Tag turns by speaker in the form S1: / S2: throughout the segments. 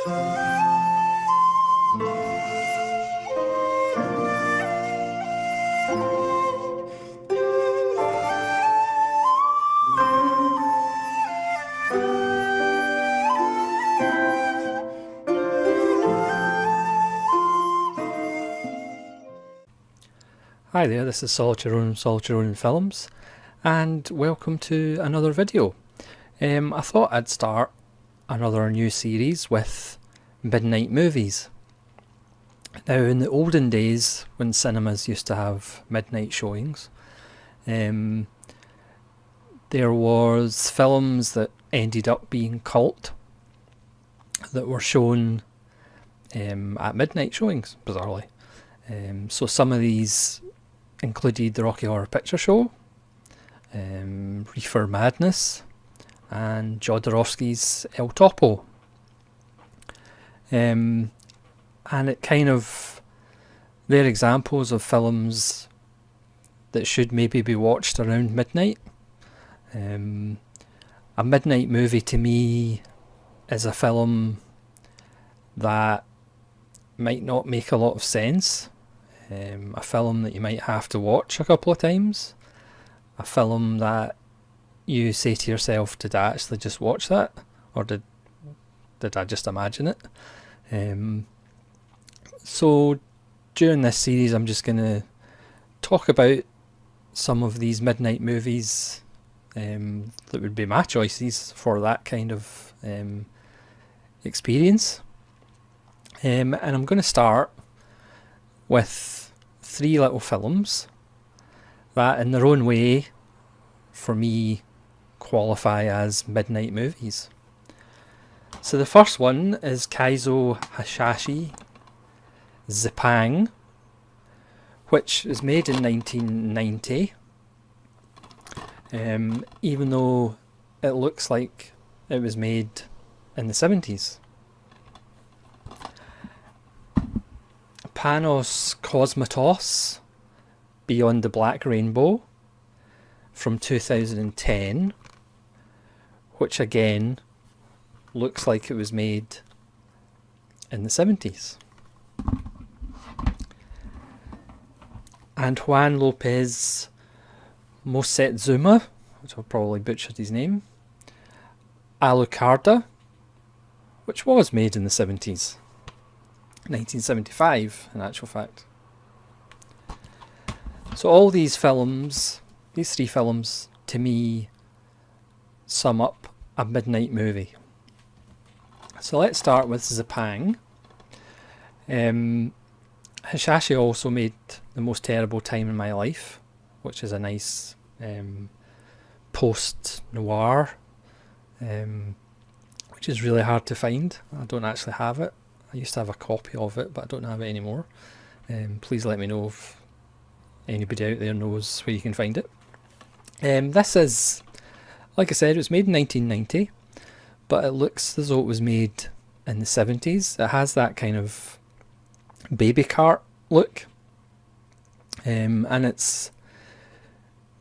S1: Hi there, this is Solitude Films, and welcome to another video. I thought I'd start another new series with midnight movies. Now, in the olden days, when cinemas used to have midnight showings, there was films that ended up being cult that were shown at midnight showings, bizarrely. So some of these included the Rocky Horror Picture Show, Reefer Madness, and Jodorowsky's El Topo. And it kind of, they're examples of films that should maybe be watched around midnight. A midnight movie to me is a film that might not make a lot of sense. A film that you might have to watch a couple of times. A film that you say to yourself, did I actually just watch that? Or did I just imagine it? So during this series I'm just going to talk about some of these midnight movies that would be my choices for that kind of experience. And I'm going to start with three little films that in their own way, for me, qualify as midnight movies. So the first one is Kaizo Hayashi Zipang, which is made in 1990, even though it looks like it was made in the 70s. Panos Cosmatos, Beyond the Black Rainbow, from 2010, which again looks like it was made in the 70s. And Juan Lopez Mosetsuma, which I'll probably butchered his name, Alucarda, which was made in the 70s. 1975 in actual fact. So all these films, these three films, to me sum up a midnight movie. So let's start with Zipang. Hayashi also made The Most Terrible Time in My Life, which is a nice post-noir, which is really hard to find. I don't actually have it. I used to have a copy of it, but I don't have it anymore. Please let me know if anybody out there knows where you can find it. This is, like I said, it was made in 1990, but it looks as though it was made in the 70s. It has that kind of baby cart look. And it's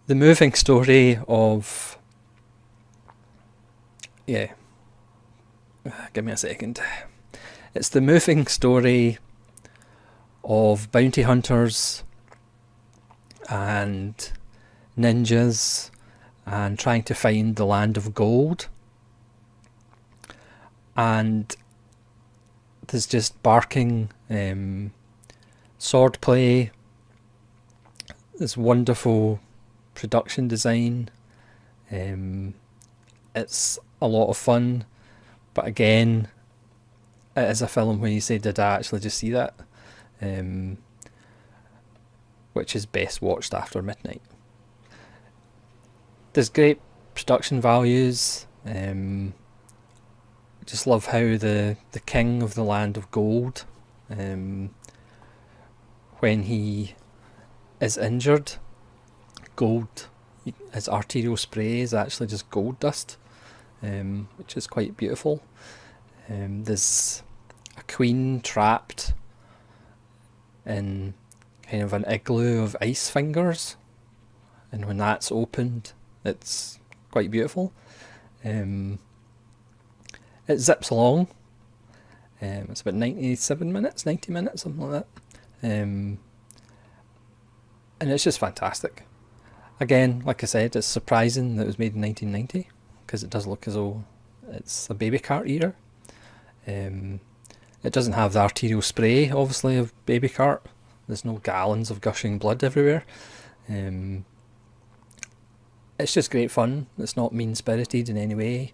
S1: the moving story of... Yeah. Give me a second. It's the moving story of bounty hunters and ninjas and trying to find the land of gold. And there's just barking swordplay, this wonderful production design. It's a lot of fun, but again, it is a film where you say, did I actually just see that? Which is best watched after midnight. There's great production values. Just love how the king of the land of gold, when he is injured, gold, his arterial spray is actually just gold dust, which is quite beautiful. There's a queen trapped in kind of an igloo of ice fingers, and when that's opened, it's quite beautiful. It zips along. It's about 97 minutes, 90 minutes, something like that. And it's just fantastic. Again, like I said, it's surprising that it was made in 1990, because it does look as though it's a baby cart era. It doesn't have the arterial spray, obviously, of baby cart. There's no gallons of gushing blood everywhere. It's just great fun. It's not mean-spirited in any way.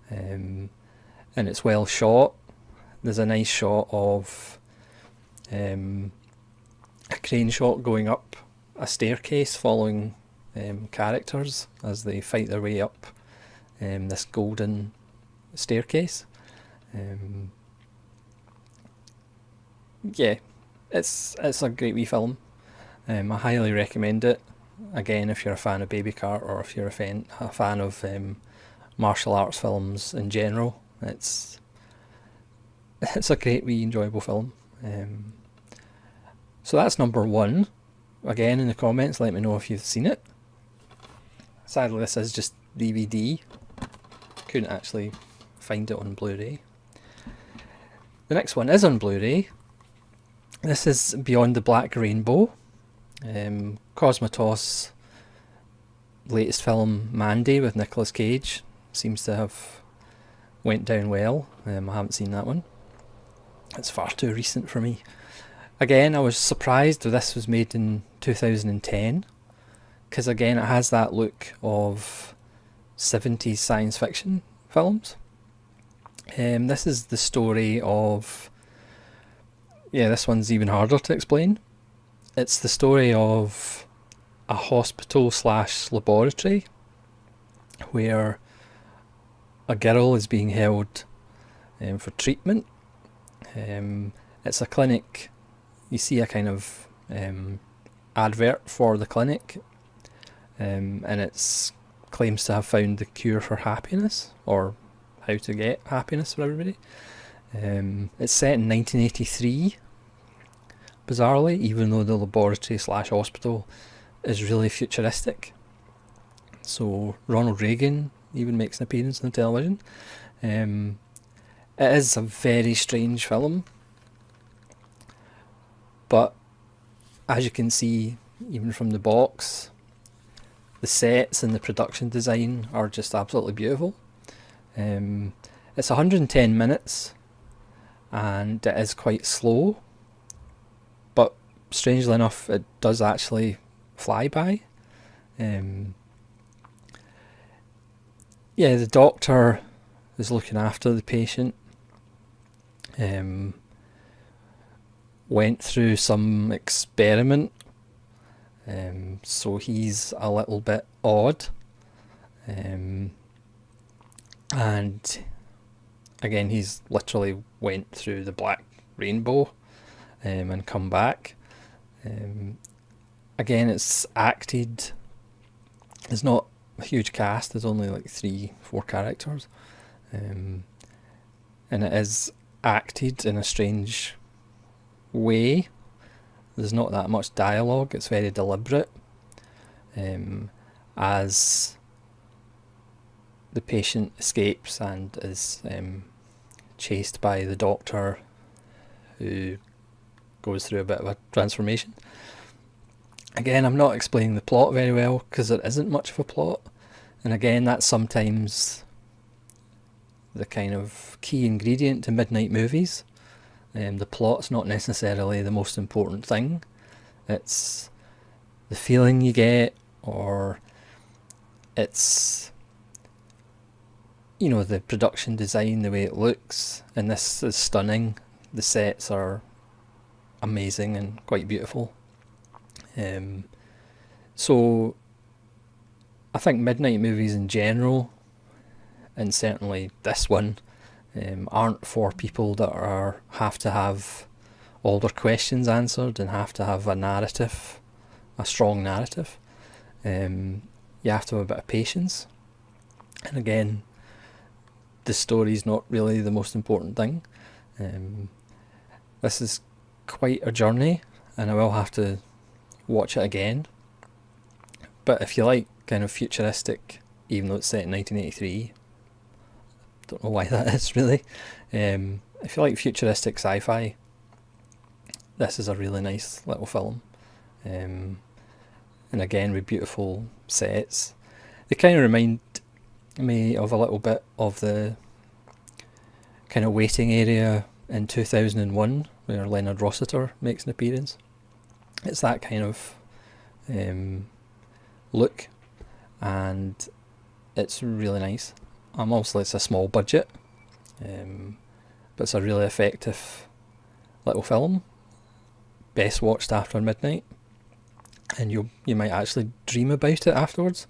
S1: And it's well shot. There's a nice shot of a crane shot going up a staircase following characters as they fight their way up this golden staircase. Yeah, it's a great wee film. I highly recommend it. Again, if you're a fan of Baby Cart, or if you're a fan of martial arts films in general, it's a great wee enjoyable film. So that's number one. Again, in the comments, let me know if you've seen it. Sadly, this is just DVD. Couldn't actually find it on Blu-ray. The next one is on Blu-ray. This is Beyond the Black Rainbow. Cosmatos' latest film, Mandy, with Nicolas Cage, seems to have went down well. I haven't seen that one. It's far too recent for me. Again, I was surprised that this was made in 2010, because again it has that look of 70s science fiction films. This is the story of... yeah, this one's even harder to explain. It's the story of a hospital / laboratory where a girl is being held for treatment. It's a clinic. You see a kind of advert for the clinic, and it claims to have found the cure for happiness, or how to get happiness for everybody. It's set in 1983, bizarrely, even though the laboratory / hospital is really futuristic. So Ronald Reagan even makes an appearance on the television. It is a very strange film, but as you can see, even from the box, the sets and the production design are just absolutely beautiful. It's 110 minutes, and it is quite slow, but strangely enough, it does actually fly by. Yeah, the doctor is looking after the patient. Went through some experiment, so he's a little bit odd. And again, he's literally went through the black rainbow and come back. Again, it's acted. It's not a huge cast. There's only like 3-4 characters, and it is acted in a strange way. There's not that much dialogue. It's very deliberate, as the patient escapes and is chased by the doctor, who goes through a bit of a transformation. Again, I'm not explaining the plot very well, because there isn't much of a plot, and again, that's sometimes the kind of key ingredient to midnight movies. The plot's not necessarily the most important thing. It's the feeling you get, or it's, you know, the production design, the way it looks, and this is stunning. The sets are amazing and quite beautiful. So I think midnight movies in general, and certainly this one, aren't for people that have to have all their questions answered and have to have a narrative, a strong narrative. You have to have a bit of patience, and again, the story's not really the most important thing. This is quite a journey, and I will have to watch it again. But if you like kind of futuristic, even though it's set in 1983, don't know why that is really, if you like futuristic sci-fi, this is a really nice little film. And again, with beautiful sets. They kind of remind me of a little bit of the kind of waiting area in 2001 where Leonard Rossiter makes an appearance. It's that kind of look, and it's really nice. Obviously it's a small budget, but it's a really effective little film. Best watched after midnight, and you might actually dream about it afterwards,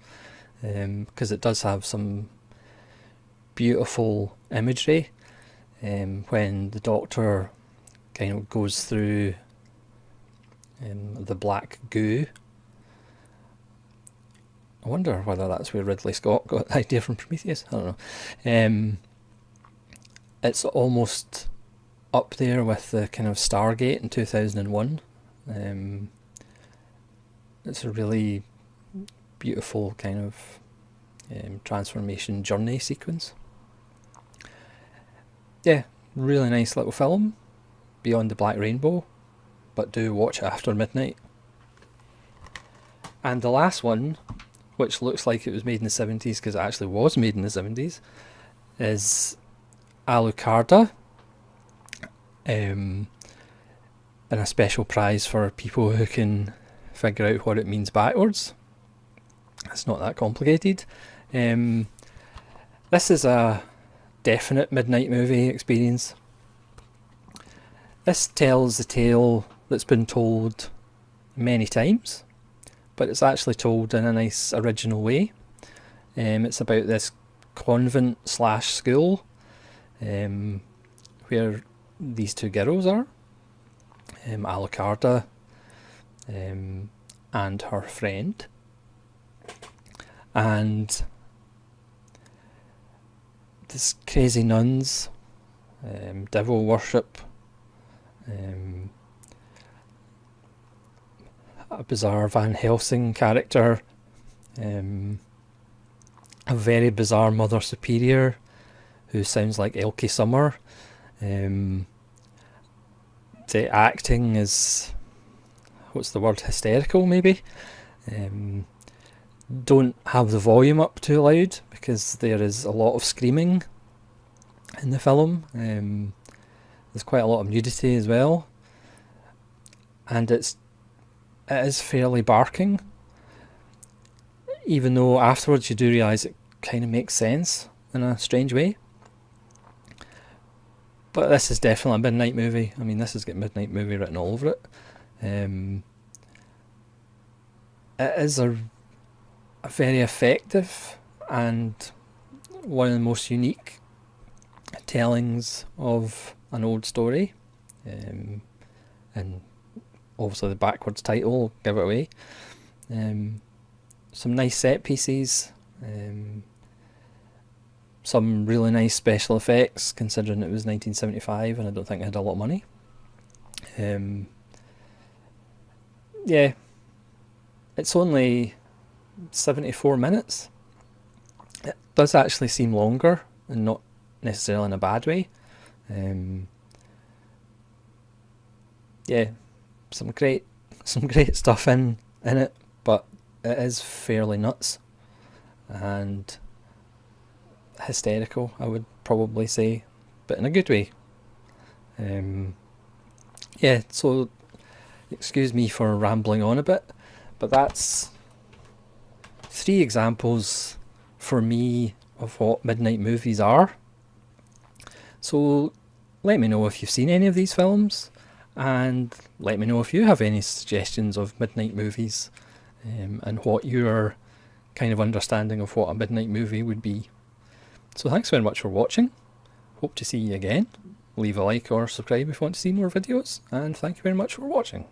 S1: because it does have some beautiful imagery. When the Doctor kind of goes through the black goo. I wonder whether that's where Ridley Scott got the idea from Prometheus. I don't know. It's almost up there with the kind of Stargate in 2001. It's a really beautiful kind of transformation journey sequence. Yeah, really nice little film, Beyond the Black Rainbow, but do watch it after midnight. And the last one, which looks like it was made in the 70s because it actually was made in the 70s, is Alucarda, and a special prize for people who can figure out what it means backwards. It's not that complicated. This is a definite midnight movie experience. This tells the tale that's been told many times, but it's actually told in a nice original way. It's about this convent / school where these two girls are, Alucarda and her friend, and this crazy nuns, devil worship, a bizarre Van Helsing character, a very bizarre Mother Superior who sounds like Elke Summer. The acting is, what's the word, hysterical maybe. Don't have the volume up too loud because there is a lot of screaming in the film. There's quite a lot of nudity as well, and it is fairly barking, even though afterwards you do realise it kind of makes sense in a strange way. But this is definitely a midnight movie. I mean, this has got midnight movie written all over it. It is a very effective and one of the most unique tellings of an old story, and obviously the backwards title will give it away. Some nice set pieces, some really nice special effects considering it was 1975 and I don't think it had a lot of money. Yeah, it's only 74 minutes. It does actually seem longer, and not necessarily in a bad way. Yeah, some great stuff in it, but it is fairly nuts and hysterical, I would probably say, but in a good way. Yeah, so excuse me for rambling on a bit, but that's 3 examples for me of what midnight movies are. So let me know if you've seen any of these films, and let me know if you have any suggestions of midnight movies, and what your kind of understanding of what a midnight movie would be. So thanks very much for watching. Hope to see you again. Leave a like or subscribe if you want to see more videos, and thank you very much for watching.